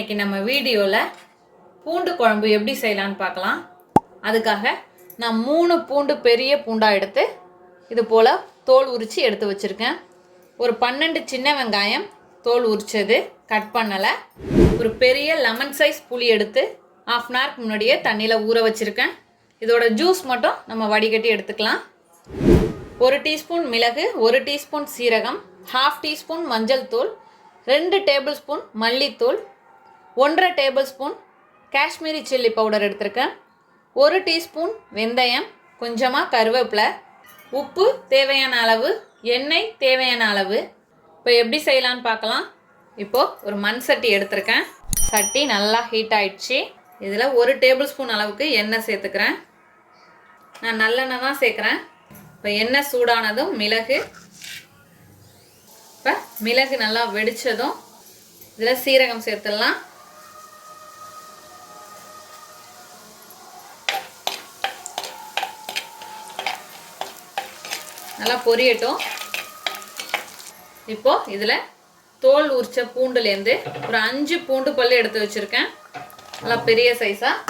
இன்னைக்கு நம்ம வீடியோவில் பூண்டு குழம்பு எப்படி செய்யலான்னு பார்க்கலாம். அதுக்காக நான் 3 பூண்டு பெரிய பூண்டாக எடுத்து இது போல் தோல் உரித்து எடுத்து வச்சுருக்கேன். ஒரு 12 சின்ன வெங்காயம் தோல் உரித்தது கட் பண்ணலை. ஒரு பெரிய லெமன் சைஸ் புளி எடுத்து 1/2 அன் ஹவருக்கு முன்னாடியே தண்ணியில் ஊற வச்சுருக்கேன். இதோட ஜூஸ் மட்டும் நம்ம வடிகட்டி எடுத்துக்கலாம். 1 டீஸ்பூன் மிளகு, 1 டீஸ்பூன் சீரகம், 1/2 டீஸ்பூன் மஞ்சள் தூள், 2 டேபிள் ஸ்பூன் மல்லித்தூள், 1/2 table spoon Kashmiri chilli powder எடுத்திருக்கேன், 1 டீஸ்பூன் வெந்தயம், கொஞ்சமாக கருவேப்பிலை, உப்பு தேவையான அளவு, எண்ணெய் தேவையான அளவு. இப்போ எப்படி செய்யலான்னு பார்க்கலாம். இப்போது ஒரு மண் சட்டி எடுத்திருக்கேன். சட்டி நல்லா ஹீட் ஆயிடுச்சு. இதில் 1 டேபிள் ஸ்பூன் அளவுக்கு எண்ணெய் சேர்த்துக்கிறேன். நான் நல்லெண்ணெய் தான் சேர்க்குறேன். இப்போ எண்ணெய் சூடானதும் மிளகு, இப்போ மிளகு நல்லா வெடித்ததும் இதில் சீரகம் சேர்த்துடலாம். நல்லா பொரியட்டும். இப்போது இதில் தோல் உரிச்ச பூண்டுலேருந்து ஒரு 5 பூண்டு பல் எடுத்து வச்சுருக்கேன், நல்லா பெரிய சைஸாக.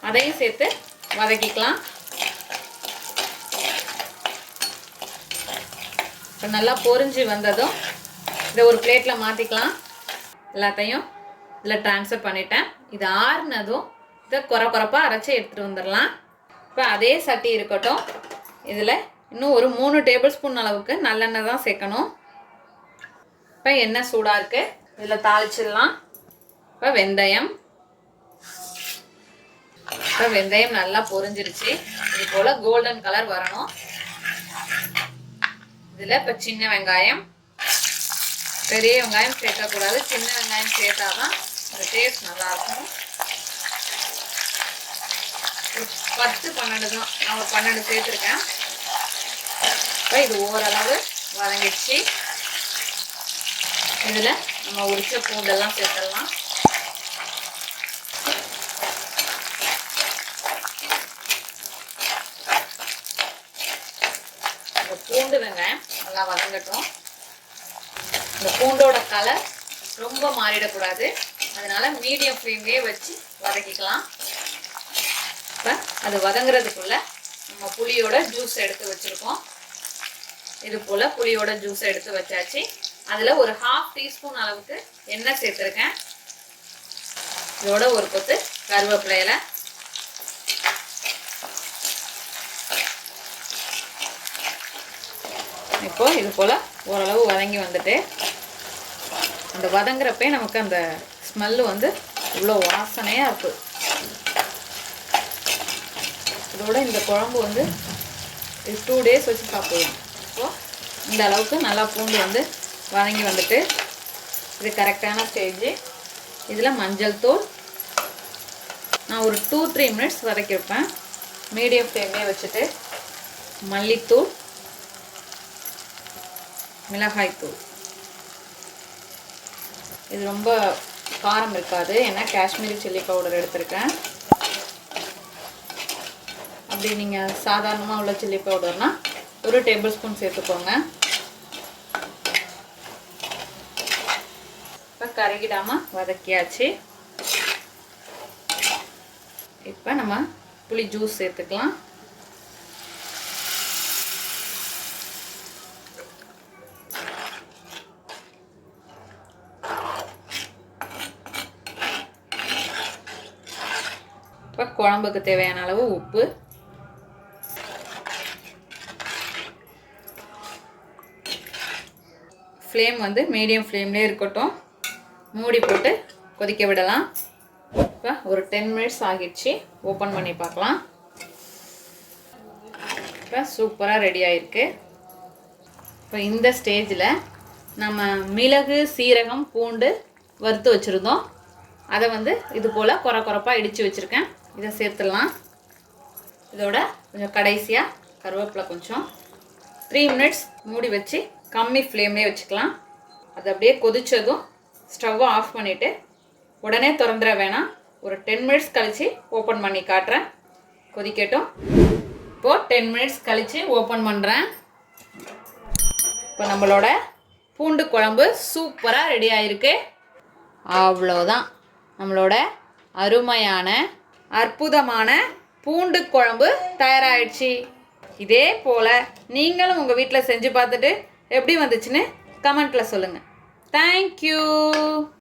அதையும் சேர்த்து வதக்கிக்கலாம். இப்போ நல்லா பொரிஞ்சு வந்ததும் இதை ஒரு பிளேட்டில் மாற்றிக்கலாம். எல்லாத்தையும் இதில் ட்ரான்ஸ்ஃபர் பண்ணிட்டேன். இது ஆறுனதும் இதை குறப்பாக அரைச்சி எடுத்துகிட்டு வந்துடலாம். இப்போ அதே சட்டி இருக்கட்டும். இதில் இன்னும் ஒரு 3 டேபிள் ஸ்பூன் அளவுக்கு நல்லெண்ணெய் தான் சேர்க்கணும். இப்போ எண்ணெய் சூடாக இருக்குது, இதில் தாளிச்சிடலாம். இப்போ வெந்தயம் நல்லா பொரிஞ்சிருச்சு. இது போல் கோல்டன் கலர் வரணும். இதில் இப்போ சின்ன வெங்காயம், பெரிய வெங்காயம் சேர்க்கக்கூடாது, சின்ன வெங்காயம் சேர்த்தாதான் அந்த டேஸ்ட் நல்லாயிருக்கும். ஒரு 10-12 தான், நான் ஒரு 12 சேர்த்துருக்கேன். இப்போ இது ஓரளவு வதங்கிடுச்சு. இதில் நம்ம உரிச்ச பூண்டெல்லாம் சேர்த்துடலாம். இந்த பூண்டு வெங்காயம் நல்லா வதங்கட்டும். இந்த பூண்டோட கலர் ரொம்ப மாறிடக்கூடாது, அதனால மீடியம் ஃப்ளேம்லேயே வச்சு வதக்கிக்கலாம். இப்போ அது வதங்குறதுக்குள்ள நம்ம புளியோட ஜூஸ் எடுத்து வச்சுருக்கோம். இது போல் புளியோட ஜூஸ் எடுத்து வச்சாச்சு. அதில் ஒரு 1/2 டீஸ்பூன் அளவுக்கு எண்ணெய் சேர்த்துருக்கேன். இதோட ஒரு கொத்து கருவேப்பிலையில, இப்போ இது போல் ஓரளவு வதங்கி வந்துட்டு, அந்த வதங்குறப்பே நமக்கு அந்த ஸ்மெல்லு வந்து இவ்வளோ வாசனையாக இருக்குது. இதோட இந்த குழம்பு வந்து 2 டேஸ் வச்சு சாப்பிடுவோம். ஸோ இந்த அளவுக்கு நல்லா பூண்டு வந்து வதங்கி வந்துட்டு, இது கரெக்டான ஸ்டேஜ். இதில் மஞ்சள் தூள் நான் ஒரு 2-3 மினிட்ஸ் வதக்கி வைப்பேன், மீடியம் ஃப்ளேம்லேயே வச்சுட்டு. மல்லித்தூள், மிளகாய்த்தூள், இது ரொம்ப காரம் இருக்காது, ஏன்னா காஷ்மீரி சில்லி பவுடர் எடுத்திருக்கேன். அப்படி நீங்கள் சாதாரணமாக உள்ள சில்லி பவுடர்னால் 1 டேபிள் ஸ்பூன் சேர்த்துக்கோங்க. இப்போ கருகிடாமல் வதக்கியாச்சு. இப்போ நம்ம புளி ஜூஸ் சேர்த்துக்கலாம். இப்போ குழம்புக்கு தேவையான அளவு உப்பு, ஃப்ளேம் வந்து மீடியம் ஃப்ளேம்லேயே இருக்கட்டும். மூடி போட்டு கொதிக்க விடலாம். இப்போ ஒரு 10 மினிட்ஸ் ஆகிடுச்சு. ஓப்பன் பண்ணி பார்க்கலாம். இப்போ சூப்பராக ரெடி ஆகிருக்கு. இப்போ இந்த ஸ்டேஜில் நம்ம மிளகு, சீரகம், பூண்டு வறுத்து வச்சுருந்தோம், அதை வந்து இது போல் குறப்பாக இடித்து வச்சுருக்கேன். இதை சேர்த்துடலாம். இதோட கொஞ்சம் கடைசியாக கருவேப்பிலை கொஞ்சம். 3 மினிட்ஸ் மூடி வச்சு கம்மி ஃப்ளேம்லேயே வச்சுக்கலாம். அது அப்படியே கொதித்ததும் ஸ்டவ்வை ஆஃப் பண்ணிவிட்டு உடனே திறந்துட வேணாம். ஒரு 10 மினிட்ஸ் கழித்து ஓப்பன் பண்ணி காட்டுறேன். கொதிக்கட்டும். இப்போது 10 மினிட்ஸ் கழித்து ஓப்பன் பண்ணுறேன். இப்போ நம்மளோட பூண்டு குழம்பு சூப்பராக ரெடி ஆகிருக்கு. அவ்வளோதான், நம்மளோட அருமையான அற்புதமான பூண்டு குழம்பு தயாராகிடுச்சு. இதே போல் நீங்களும் உங்கள் வீட்டில் செஞ்சு பார்த்துட்டு எப்படி வந்துச்சுன்னு கமெண்ட்டில் சொல்லுங்கள். தேங்க்யூ.